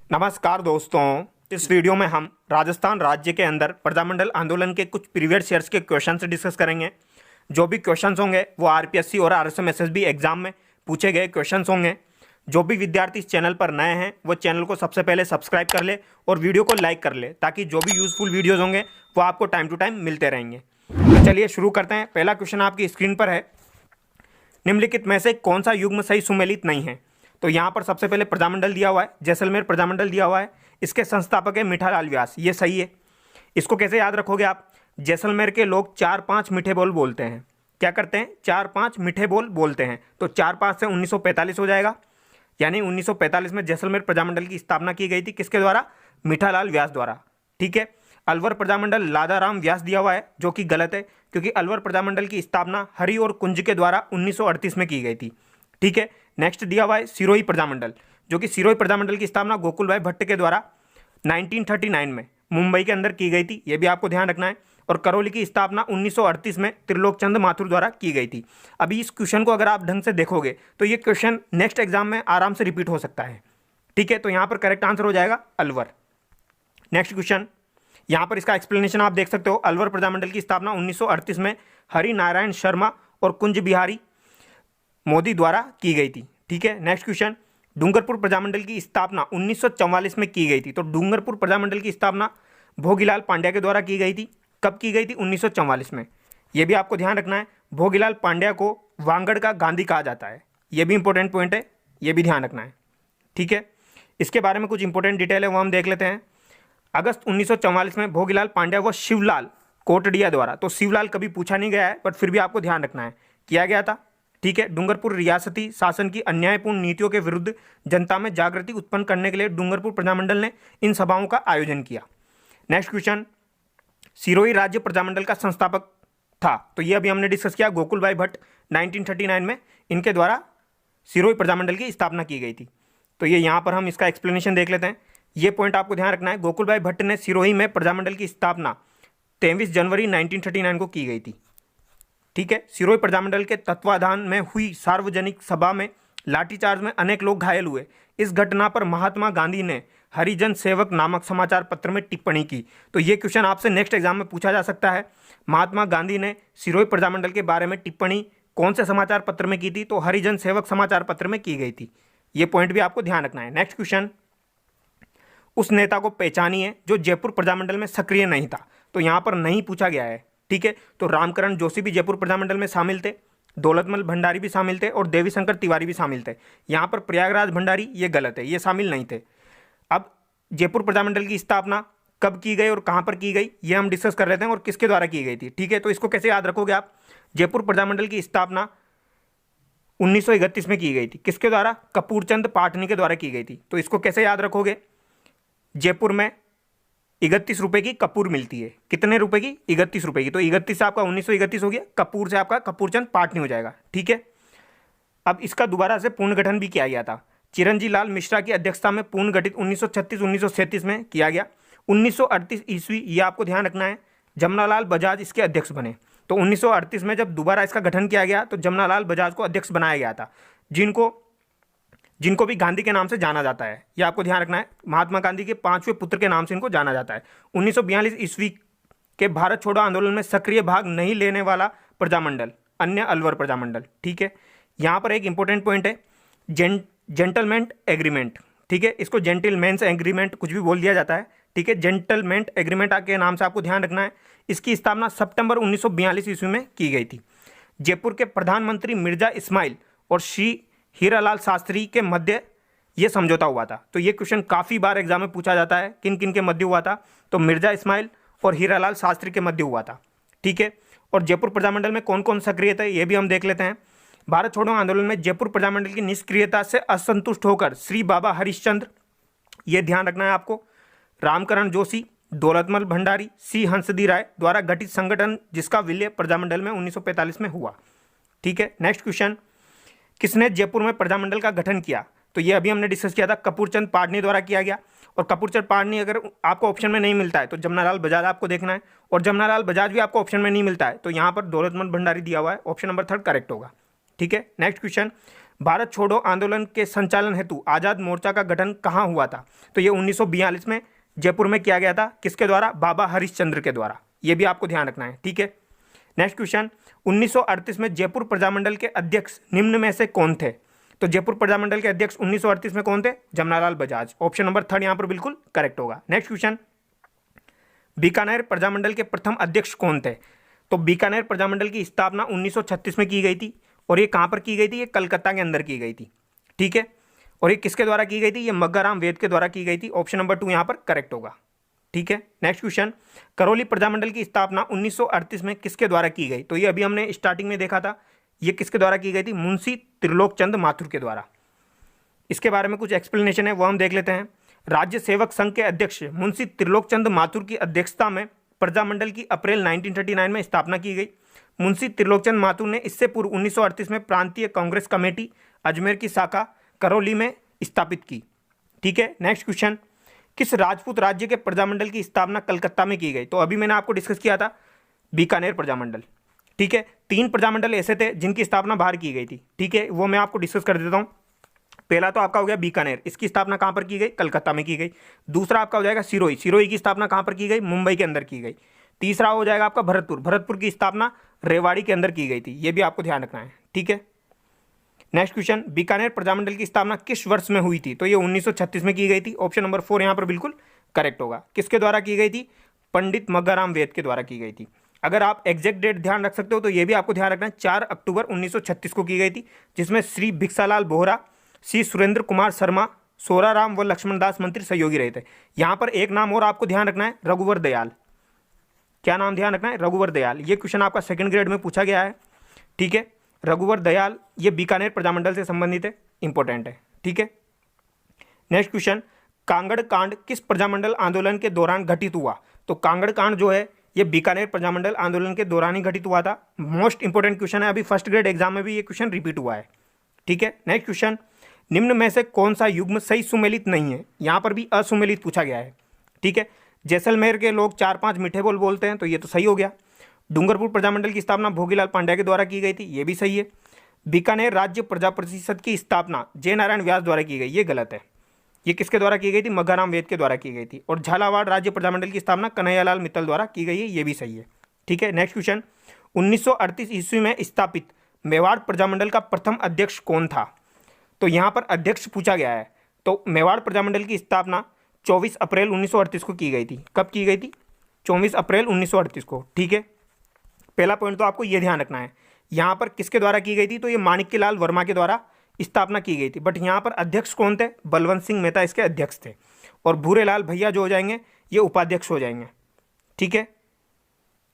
नमस्कार दोस्तों, इस वीडियो में हम राजस्थान राज्य के अंदर प्रजामंडल आंदोलन के कुछ प्रीवियस ईयर्स के क्वेश्चन से डिस्कस करेंगे। जो भी क्वेश्चंस होंगे वो आरपीएससी और आरएसएम एसएसबी एग्जाम में पूछे गए क्वेश्चंस होंगे। जो भी विद्यार्थी इस चैनल पर नए हैं वो चैनल को सबसे पहले सब्सक्राइब कर ले और वीडियो को लाइक कर ले, ताकि जो भी यूजफुल वीडियोज़ होंगे वो आपको टाइम टू टाइम मिलते रहेंगे। तो चलिए शुरू करते हैं। पहला क्वेश्चन आपकी स्क्रीन पर है, निम्नलिखित में से कौन सा युग्म सही सुमेलित नहीं है। तो यहाँ पर सबसे पहले प्रजामंडल दिया हुआ है, जैसलमेर प्रजामंडल दिया हुआ है, इसके संस्थापक है मीठालाल व्यास, ये सही है। इसको कैसे याद रखोगे आप? जैसलमेर के लोग 4-5 मीठे बोल बोलते हैं। क्या करते हैं? 4-5 मीठे बोल बोलते हैं। तो 4-5 से 1945 हो जाएगा, यानी 1945 में जैसलमेर प्रजामंडल की स्थापना की गई थी। किसके द्वारा? मीठालाल व्यास द्वारा। ठीक है। अलवर प्रजामंडल लादाराम व्यास दिया हुआ है, जो कि गलत है, क्योंकि अलवर प्रजामंडल की स्थापना हरि और कुंज के द्वारा 1938 में की गई थी। ठीक है। नेक्स्ट दिया हुआ है सिरोही प्रजामंडल, जो कि सिरोही प्रजामंडल की स्थापना गोकुल भाई भट्ट के द्वारा 1939 में मुंबई के अंदर की गई थी, ये भी आपको ध्यान रखना है। और करौली की स्थापना 1938 में त्रिलोक चंद माथुर द्वारा की गई थी। अभी इस क्वेश्चन को अगर आप ढंग से देखोगे तो ये क्वेश्चन नेक्स्ट एग्जाम में आराम से रिपीट हो सकता है। ठीक है। तो यहाँ पर करेक्ट आंसर हो जाएगा अलवर। नेक्स्ट क्वेश्चन, यहाँ पर इसका एक्सप्लेनेशन आप देख सकते हो। अलवर प्रजामंडल की स्थापना 1938 में हरि नारायण शर्मा और कुंज बिहारी मोदी द्वारा की गई थी। ठीक है। नेक्स्ट क्वेश्चन, डूंगरपुर प्रजामंडल की स्थापना 1944 में की गई थी। तो डूंगरपुर प्रजामंडल की स्थापना भोगीलाल पांड्या के द्वारा की गई थी। कब की गई थी? 1944 में। यह भी आपको ध्यान रखना है। भोगीलाल पांड्या को वांगड़ का गांधी कहा जाता है, यह भी इंपॉर्टेंट पॉइंट है, यह भी ध्यान रखना है। ठीक है। इसके बारे में कुछ इंपॉर्टेंट डिटेल है, वो हम देख लेते हैं। अगस्त 1944 में भोगीलाल पांड्या व शिवलाल कोटडिया द्वारा, तो शिवलाल कभी पूछा नहीं गया है, बट फिर भी आपको ध्यान रखना है, किया गया था। ठीक है। डूंगरपुर रियासती शासन की अन्यायपूर्ण नीतियों के विरुद्ध जनता में जागृति उत्पन्न करने के लिए डूंगरपुर प्रजामंडल ने इन सभाओं का आयोजन किया। नेक्स्ट क्वेश्चन, सिरोही राज्य प्रजामंडल का संस्थापक था। तो ये अभी हमने डिस्कस किया, गोकुल भाई भट्ट 1939 में इनके द्वारा सिरोही प्रजामंडल की स्थापना की गई थी। तो ये यहाँ पर हम इसका एक्सप्लेनेशन देख लेते हैं। ये पॉइंट आपको ध्यान रखना है। गोकुल भाई भट्ट ने सिरोही में प्रजामंडल की स्थापना 23 जनवरी 1939 को की गई थी। ठीक है। सिरोही प्रजामंडल के तत्वाधान में हुई सार्वजनिक सभा में लाठीचार्ज में अनेक लोग घायल हुए। इस घटना पर महात्मा गांधी ने हरिजन सेवक नामक समाचार पत्र में टिप्पणी की। तो ये क्वेश्चन आपसे नेक्स्ट एग्जाम में पूछा जा सकता है। महात्मा गांधी ने सिरोही प्रजामंडल के बारे में टिप्पणी कौन से समाचार पत्र में की थी? तो हरिजन सेवक समाचार पत्र में की गई थी। ये पॉइंट भी आपको ध्यान रखना है। नेक्स्ट क्वेश्चन, उस नेता को पहचानिए जो जयपुर प्रजामंडल में सक्रिय नहीं था। तो यहाँ पर नहीं पूछा गया है। ठीक है। तो रामकरण जोशी भी जयपुर प्रजामंडल में शामिल थे, दौलतमल भंडारी भी शामिल थे और देवी शंकर तिवारी भी शामिल थे। यहाँ पर प्रयागराज भंडारी ये गलत है, ये शामिल नहीं थे। अब जयपुर प्रजामंडल की स्थापना कब की गई और कहाँ पर की गई, ये हम डिस्कस कर लेते हैं, और किसके द्वारा की गई थी। ठीक है। तो इसको कैसे याद रखोगे आप? जयपुर प्रजामंडल की स्थापना 1931 में की गई थी। किसके द्वारा? कपूरचंद पाटनी के द्वारा की गई थी। तो इसको कैसे याद रखोगे? जयपुर में 31 रुपये की कपूर मिलती है। कितने रुपए की? 31 रुपये की। तो 31 से आपका 1931 हो गया, कपूर से आपका कपूरचंद पाटनी हो जाएगा। ठीक है। अब इसका दोबारा से पुनर्गठन भी किया गया था। चिरंजी लाल मिश्रा की अध्यक्षता में पुनर्गठित 1936-1937 में किया गया। 1938 ईस्वी, ये आपको ध्यान रखना है, जमनालाल बजाज इसके अध्यक्ष बने। तो 1938 में जब दोबारा इसका गठन किया गया तो जमनालाल बजाज को अध्यक्ष बनाया गया था, जिनको भी गांधी के नाम से जाना जाता है। यह आपको ध्यान रखना है। महात्मा गांधी के 5वें पुत्र के नाम से इनको जाना जाता है। 1942 ईस्वी के भारत छोड़ो आंदोलन में सक्रिय भाग नहीं लेने वाला प्रजामंडल, अन्य अलवर प्रजामंडल। ठीक है। यहाँ पर एक इंपॉर्टेंट पॉइंट है, जेंटलमैन एग्रीमेंट। ठीक है। इसको जेंटलमैन्स एग्रीमेंट कुछ भी बोल दिया जाता है। ठीक है। जेंटलमैन एग्रीमेंट के नाम से आपको ध्यान रखना है। इसकी स्थापना सितंबर 1942 ईस्वी में की गई थी। जयपुर के प्रधानमंत्री मिर्जा इस्माइल और श्री हीरालाल शास्त्री के मध्य ये समझौता हुआ था। तो ये क्वेश्चन काफ़ी बार एग्जाम में पूछा जाता है, किन किन के मध्य हुआ था? तो मिर्जा इस्माइल और हीरालाल शास्त्री के मध्य हुआ था। ठीक है। और जयपुर प्रजामंडल में कौन कौन सक्रिय थे, ये भी हम देख लेते हैं। भारत छोड़ो आंदोलन में जयपुर प्रजामंडल की निष्क्रियता से असंतुष्ट होकर श्री बाबा हरिश्चंद्र, ये ध्यान रखना है आपको, रामकरण जोशी, दौलतमल भंडारी, सी हंसदी राय द्वारा गठित संगठन, जिसका विलय प्रजामंडल में 1945 में हुआ। ठीक है। नेक्स्ट क्वेश्चन, किसने जयपुर में प्रजामंडल का गठन किया? तो ये अभी हमने डिस्कस किया था, कपूरचंद पाटनी द्वारा किया गया। और कपूरचंद पाटनी अगर आपको ऑप्शन में नहीं मिलता है तो जमनालाल बजाज आपको देखना है, और जमनालाल बजाज भी आपको ऑप्शन में नहीं मिलता है तो यहाँ पर दौलतमल भंडारी दिया हुआ है। ऑप्शन नंबर 3 करेक्ट होगा। ठीक है। नेक्स्ट क्वेश्चन, भारत छोड़ो आंदोलन के संचालन हेतु आज़ाद मोर्चा का गठन कहाँ हुआ था? तो ये 1942 में जयपुर में किया गया था। किसके द्वारा? बाबा हरिश्चंद्र के द्वारा। ये भी आपको ध्यान रखना है, ठीक है। नेक्स्ट क्वेश्चन, 1938 में जयपुर प्रजामंडल के अध्यक्ष निम्न में से कौन थे? तो जयपुर प्रजामंडल के अध्यक्ष 1938 में कौन थे? जमनालाल बजाज। ऑप्शन नंबर 3 यहाँ पर बिल्कुल करेक्ट होगा। नेक्स्ट क्वेश्चन, बीकानेर प्रजामंडल के प्रथम अध्यक्ष कौन थे? तो बीकानेर प्रजामंडल की स्थापना 1936 में की गई थी। और ये कहाँ पर की गई थी? ये कलकत्ता के अंदर की गई थी, ठीक है। और ये किसके द्वारा की गई थी? ये मग्गाराम वेद के द्वारा की गई थी। ऑप्शन नंबर 2 यहाँ पर करेक्ट होगा, ठीक है। नेक्स्ट क्वेश्चन, करौली प्रजामंडल की स्थापना 1938 में किसके द्वारा की गई? तो ये अभी हमने स्टार्टिंग में देखा था, ये किसके द्वारा की गई थी? मुंशी त्रिलोकचंद माथुर के द्वारा। इसके बारे में कुछ एक्सप्लेनेशन है, वो हम देख लेते हैं। राज्य सेवक संघ के अध्यक्ष मुंशी त्रिलोकचंद माथुर की अध्यक्षता में प्रजामंडल की अप्रैल 1939 में स्थापना की गई। मुंशी त्रिलोकचंद माथुर ने इससे पूर्व 1938 में प्रांतीय कांग्रेस कमेटी अजमेर की शाखा करौली में स्थापित की, ठीक है। नेक्स्ट क्वेश्चन, किस राजपूत राज्य के प्रजामंडल की स्थापना कलकत्ता में की गई? तो अभी मैंने आपको डिस्कस किया था बीकानेर प्रजामंडल, ठीक है। 3 प्रजामंडल ऐसे थे जिनकी स्थापना बाहर की गई थी, ठीक है, वो मैं आपको डिस्कस कर देता हूँ। पहला तो आपका हो गया बीकानेर, इसकी स्थापना कहाँ पर की गई? कलकत्ता में की गई। दूसरा आपका हो जाएगा सिरोही, सिरोही की स्थापना कहाँ पर की गई? मुंबई के अंदर की गई। तीसरा हो जाएगा आपका भरतपुर, भरतपुर की स्थापना रेवाड़ी के अंदर की गई थी। ये भी आपको ध्यान रखना है, ठीक है। नेक्स्ट क्वेश्चन, बीकानेर प्रजामंडल की स्थापना किस वर्ष में हुई थी? तो ये 1936 में की गई थी। ऑप्शन नंबर 4 यहाँ पर बिल्कुल करेक्ट होगा। किसके द्वारा की गई थी? पंडित मग्गाराम वेद के द्वारा की गई थी। अगर आप एग्जैक्ट डेट ध्यान रख सकते हो तो ये भी आपको ध्यान रखना है, 4 अक्टूबर 1936 को की गई थी, जिसमें श्री भिक्षालाल बोहरा, श्री सुरेंद्र कुमार शर्मा, सोराराम व लक्ष्मणदास मंत्री सहयोगी रहे थे। यहाँ पर एक नाम और आपको ध्यान रखना है, रघुवर दयाल। क्या नाम ध्यान रखना है? रघुवर दयाल। ये क्वेश्चन आपका सेकंड ग्रेड में पूछा गया है, ठीक है। रघुवर दयाल ये बीकानेर प्रजामंडल से संबंधित है, इंपॉर्टेंट है, ठीक है। नेक्स्ट क्वेश्चन, कांगड़ कांड किस प्रजामंडल आंदोलन के दौरान घटित हुआ? तो कांगड़ कांड जो है ये बीकानेर प्रजामंडल आंदोलन के दौरान ही घटित हुआ था। मोस्ट इंपॉर्टेंट क्वेश्चन है, अभी फर्स्ट ग्रेड एग्जाम में भी ये क्वेश्चन रिपीट हुआ है, ठीक है। नेक्स्ट क्वेश्चन, निम्न में से कौन सा युग्म सही सुमेलित नहीं है? यहाँ पर भी असुमेलित पूछा गया है, ठीक है। जैसलमेर के लोग 4-5 मीठे बोल बोलते हैं, तो ये तो सही हो गया। डूंगरपुर प्रजामंडल की स्थापना भोगीलाल पांड्या के द्वारा की गई थी, ये भी सही है। बीकानेर राज्य प्रजा परिषद की स्थापना जय नारायण व्यास द्वारा की गई, ये गलत है। ये किसके द्वारा की गई थी? मग्गाराम वेद के द्वारा की गई थी। और झालावाड़ राज्य प्रजामंडल की स्थापना कन्हैयालाल मित्तल द्वारा की गई है, ये भी सही है, ठीक है। नेक्स्ट क्वेश्चन, 1938 ईस्वी में स्थापित मेवाड़ प्रजामंडल का प्रथम अध्यक्ष कौन था? तो यहाँ पर अध्यक्ष पूछा गया है। तो मेवाड़ प्रजामंडल की स्थापना 24 अप्रैल 1938 को की गई थी। कब की गई थी? 24 अप्रैल 1938 को, ठीक है। पहला पॉइंट तो आपको ये ध्यान रखना है, यहाँ पर किसके द्वारा की गई थी? तो ये माणिक्यलाल वर्मा के द्वारा स्थापना की गई थी। बट यहाँ पर अध्यक्ष कौन थे? बलवंत सिंह मेहता इसके अध्यक्ष थे। और भूरेलाल भैया जो हो जाएंगे ये उपाध्यक्ष हो जाएंगे, ठीक है।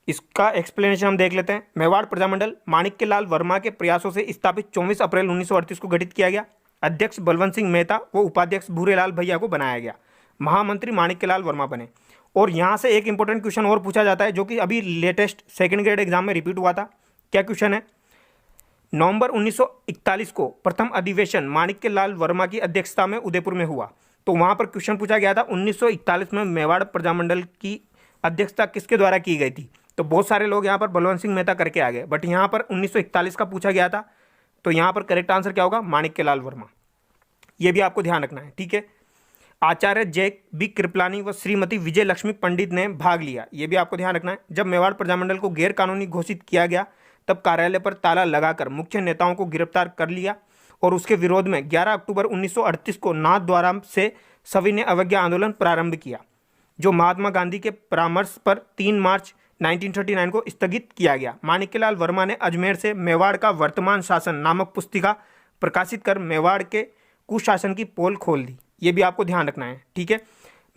इसका एक्सप्लेनेशन हम देख लेते हैं। मेवाड़ प्रजामंडल माणिक्यलाल वर्मा के प्रयासों से स्थापित 24 अप्रैल 1938 को गठित किया गया। अध्यक्ष बलवंत सिंह मेहता व उपाध्यक्ष भूरेलाल भैया को बनाया गया। महामंत्री माणिक्यलाल वर्मा बने। और यहाँ से एक इंपॉर्टेंट क्वेश्चन और पूछा जाता है जो कि अभी लेटेस्ट सेकंड ग्रेड एग्जाम में रिपीट हुआ था। क्या क्वेश्चन है? नवंबर 1941 को प्रथम अधिवेशन माणिक्यलाल वर्मा की अध्यक्षता में उदयपुर में हुआ। तो वहाँ पर क्वेश्चन पूछा गया था 1941 में मेवाड़ प्रजामंडल की अध्यक्षता किसके द्वारा की गई थी? तो बहुत सारे लोग यहाँ पर बलवंत सिंह मेहता करके आ गए, बट यहाँ पर 1941 का पूछा गया था। तो यहाँ पर करेक्ट आंसर क्या होगा? माणिक्यलाल वर्मा। ये भी आपको ध्यान रखना है, ठीक है। आचार्य जय बी कृपलानी व श्रीमती विजय लक्ष्मी पंडित ने भाग लिया, ये भी आपको ध्यान रखना है। जब मेवाड़ प्रजामंडल को गैर कानूनी घोषित किया गया तब कार्यालय पर ताला लगाकर मुख्य नेताओं को गिरफ्तार कर लिया और उसके विरोध में 11 अक्टूबर 1938 को नाथ द्वारा से सभी ने अवज्ञा आंदोलन प्रारंभ किया, जो महात्मा गांधी के परामर्श पर 3 मार्च 1939 को स्थगित किया गया। माणिक्यलाल वर्मा ने अजमेर से मेवाड़ का वर्तमान शासन नामक पुस्तिका प्रकाशित कर मेवाड़ के कुशासन की पोल खोल दी। ये भी आपको ध्यान रखना है, ठीक है।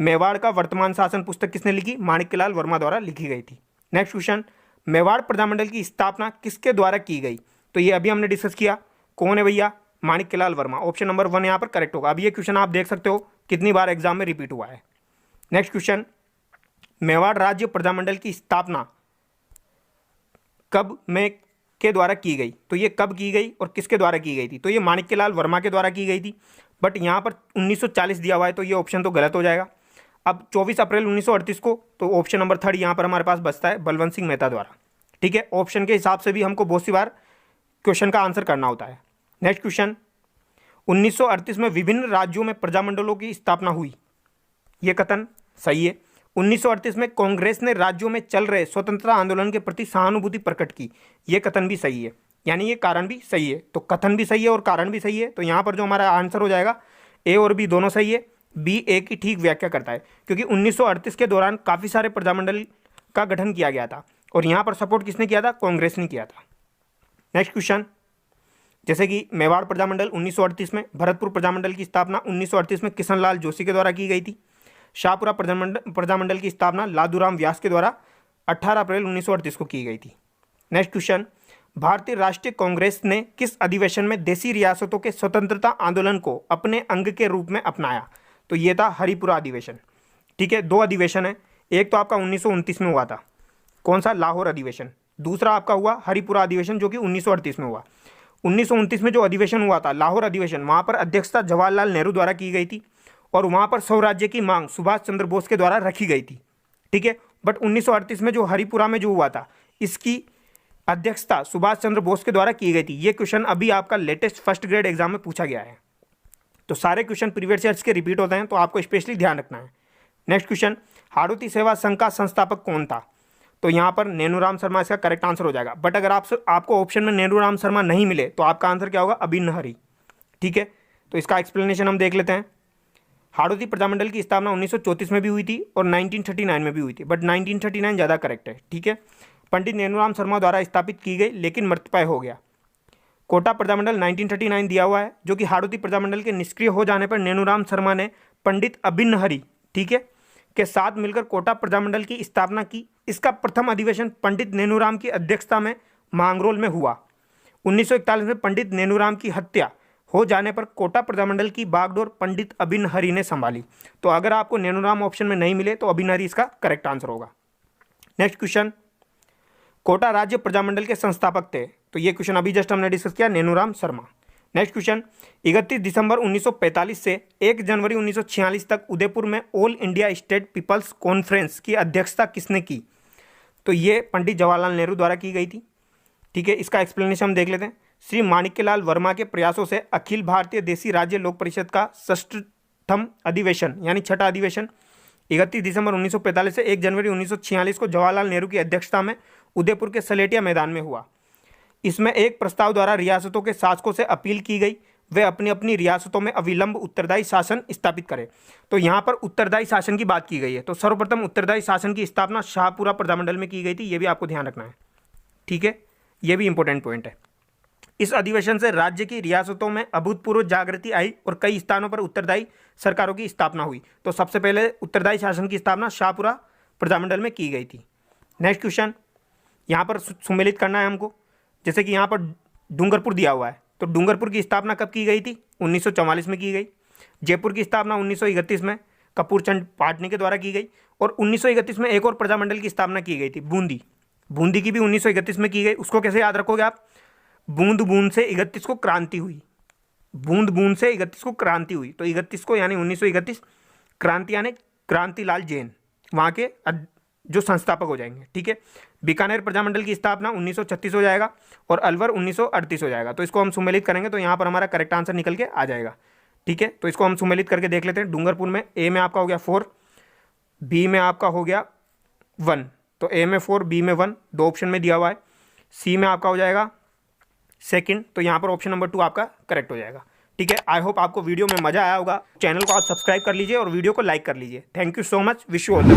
मेवाड़ का वर्तमान शासन पुस्तक किसने लिखी? माणिक्यलाल वर्मा द्वारा लिखी गई थी। नेक्स्ट क्वेश्चन, मेवाड़ प्रजामंडल की स्थापना किसके द्वारा की गई? तो ये अभी हमने डिस्कस किया। कौन है भैया? माणिक्यलाल वर्मा। ऑप्शन नंबर 1 यहाँ पर करेक्ट होगा। अब ये क्वेश्चन आप देख सकते हो कितनी बार एग्जाम में रिपीट हुआ है। नेक्स्ट क्वेश्चन, मेवाड़ राज्य प्रजामंडल की स्थापना कब में के द्वारा की गई? तो ये कब की गई और किसके द्वारा की गई थी? तो ये माणिक्यलाल वर्मा के द्वारा की गई थी, बट यहाँ पर 1940 दिया हुआ है, तो ये ऑप्शन तो गलत हो जाएगा। अब 24 अप्रैल 1938 को, तो ऑप्शन नंबर 3 यहाँ पर हमारे पास बचता है बलवंत सिंह मेहता द्वारा, ठीक है। ऑप्शन के हिसाब से भी हमको बहुत सी बार क्वेश्चन का आंसर करना होता है। नेक्स्ट क्वेश्चन, 1938 में विभिन्न राज्यों में प्रजामंडलों की स्थापना हुई, ये कथन सही है। 1938 में कांग्रेस ने राज्यों में चल रहे स्वतंत्रता आंदोलन के प्रति सहानुभूति प्रकट की, ये कथन भी सही है, यानी ये कारण भी सही है। तो कथन भी सही है और कारण भी सही है, तो यहाँ पर जो हमारा आंसर हो जाएगा ए और बी दोनों सही है। बी ए की ठीक व्याख्या करता है, क्योंकि 1938 के दौरान काफ़ी सारे प्रजामंडल का गठन किया गया था और यहाँ पर सपोर्ट किसने किया था? कांग्रेस ने किया था। नेक्स्ट क्वेश्चन, जैसे कि मेवाड़ प्रजामंडल 1938 में, भरतपुर प्रजामंडल की स्थापना 1938 में किशनलाल जोशी के द्वारा की गई थी। शाहपुरा प्रजामंडल की स्थापना लादूराम व्यास के द्वारा 18 अप्रैल 1938 को की गई थी। नेक्स्ट क्वेश्चन, भारतीय राष्ट्रीय कांग्रेस ने किस अधिवेशन में देसी रियासतों के स्वतंत्रता आंदोलन को अपने अंग के रूप में अपनाया? तो ये था हरिपुरा अधिवेशन। ठीक है, दो अधिवेशन है, एक तो आपका 1929 में हुआ था, कौन सा? लाहौर अधिवेशन। दूसरा आपका हुआ हरिपुरा अधिवेशन जो कि 1938 में हुआ। 1929 में जो अधिवेशन हुआ था लाहौर अधिवेशन, वहाँ पर अध्यक्षता जवाहरलाल नेहरू द्वारा की गई थी और वहाँ पर स्वराज्य की मांग सुभाष चंद्र बोस के द्वारा रखी गई थी। ठीक है, बट 1938 में जो हरिपुरा में जो हुआ था, इसकी अध्यक्षता सुभाष चंद्र बोस के द्वारा की गई थी। ये क्वेश्चन अभी आपका लेटेस्ट फर्स्ट ग्रेड एग्जाम में पूछा गया है। तो सारे क्वेश्चन प्रीवियस ईयर्स के रिपीट होते हैं, तो आपको स्पेशली ध्यान रखना है। नेक्स्ट क्वेश्चन, हाड़ौती सेवा संघ का संस्थापक कौन था? तो यहाँ पर नेनूराम शर्मा इसका करेक्ट आंसर हो जाएगा। बट अगर आपको ऑप्शन में नेनूराम शर्मा नहीं मिले तो आपका आंसर क्या होगा? अभिन्न हरि। ठीक है, तो इसका एक्सप्लेनेशन हम देख लेते हैं। हाड़ौती प्रजामंडल की स्थापना 1934 में भी हुई थी और 1939 में भी हुई थी, बट 1939 ज़्यादा करेक्ट है। ठीक है, पंडित नेनूराम शर्मा द्वारा स्थापित की गई, लेकिन मृत्युपाय हो गया। कोटा प्रजामंडल 1939 दिया हुआ है, जो कि हाड़ौती प्रजामंडल के निष्क्रिय हो जाने पर नेनूराम शर्मा ने पंडित अभिन्न हरि, ठीक है, के साथ मिलकर कोटा प्रजामंडल की स्थापना की। इसका प्रथम अधिवेशन पंडित नेनूराम की अध्यक्षता में मांगरोल में हुआ। 1941 में पंडित नेनूराम की हत्या हो जाने पर कोटा प्रजामंडल की बागडोर पंडित अभिन्न हरि ने संभाली। तो अगर आपको नेनूराम ऑप्शन में नहीं मिले तो अभिन्न हरि इसका करेक्ट आंसर होगा। नेक्स्ट क्वेश्चन, कोटा राज्य प्रजामंडल के संस्थापक थे? तो ये क्वेश्चन अभी जस्ट हमने डिस्कस किया, नेनूराम शर्मा। नेक्स्ट क्वेश्चन, 31 दिसंबर 1945 से 1 जनवरी 1946 तक उदयपुर में all India state people's conference की अध्यक्षता किसने की? तो ये पंडित जवाहरलाल नेहरू द्वारा की गई थी। ठीक है, इसका एक्सप्लेनेशन हम देख लेते हैं। श्री माणिक्यलाल वर्मा के प्रयासों से अखिल भारतीय देसी राज्य लोक परिषद का 6ठम अधिवेशन यानी छठा अधिवेशन 31 दिसंबर 1945 से 1 जनवरी 1946 को जवाहरलाल नेहरू की अध्यक्षता में उदयपुर के सलेटिया मैदान में हुआ। इसमें एक प्रस्ताव द्वारा रियासतों के शासकों से अपील की गई वे अपनी अपनी रियासतों में अविलंब उत्तरदायी शासन स्थापित करें। तो यहाँ पर उत्तरदायी शासन की बात की गई है। तो सर्वप्रथम उत्तरदायी शासन की स्थापना शाहपुरा प्रजामंडल में की गई थी, ये भी आपको ध्यान रखना है। ठीक है, ये भी इंपॉर्टेंट पॉइंट है। इस अधिवेशन से राज्य की रियासतों में अभूतपूर्व जागृति आई और कई स्थानों पर उत्तरदायी सरकारों की स्थापना हुई। तो सबसे पहले उत्तरदायी शासन की स्थापना शाहपुरा प्रजामंडल में की गई थी। नेक्स्ट क्वेश्चन, यहाँ पर सुमेलित करना है हमको। जैसे कि यहाँ पर डूंगरपुर दिया हुआ है, तो डूंगरपुर की स्थापना कब की गई थी? 1944 में की गई। जयपुर की स्थापना 1931 में कपूरचंद पाटनी के द्वारा की गई और 1931 में एक और प्रजामंडल की स्थापना की गई थी, बूंदी। बूंदी की भी 1931 में की गई। उसको कैसे याद रखोगे आप? बूंद बूंद से 31 को क्रांति हुई, बूंद बूंद से 31 को क्रांति हुई। तो 31 को यानी 1931 क्रांति यानी क्रांतिलाल जैन वहाँ के जो संस्थापक हो जाएंगे। ठीक है, बीकानेर प्रजामंडल की स्थापना 1936 हो जाएगा और अलवर 1938 हो जाएगा। तो इसको हम सुमेलित करेंगे तो यहाँ पर हमारा करेक्ट आंसर निकल के आ जाएगा। ठीक है, तो इसको हम सुमेलित करके देख लेते हैं। डूंगरपुर में ए में आपका हो गया 4, बी में आपका हो गया 1, तो ए में 4 बी में 1 दो ऑप्शन में दिया हुआ है। सी में आपका हो जाएगा 2, तो यहाँ पर ऑप्शन नंबर 2 आपका करेक्ट हो जाएगा। ठीक है, आई होप आपको वीडियो में मजा आया होगा। चैनल को आप सब्सक्राइब कर लीजिए और वीडियो को लाइक कर लीजिए। Thank you so much, wish you all the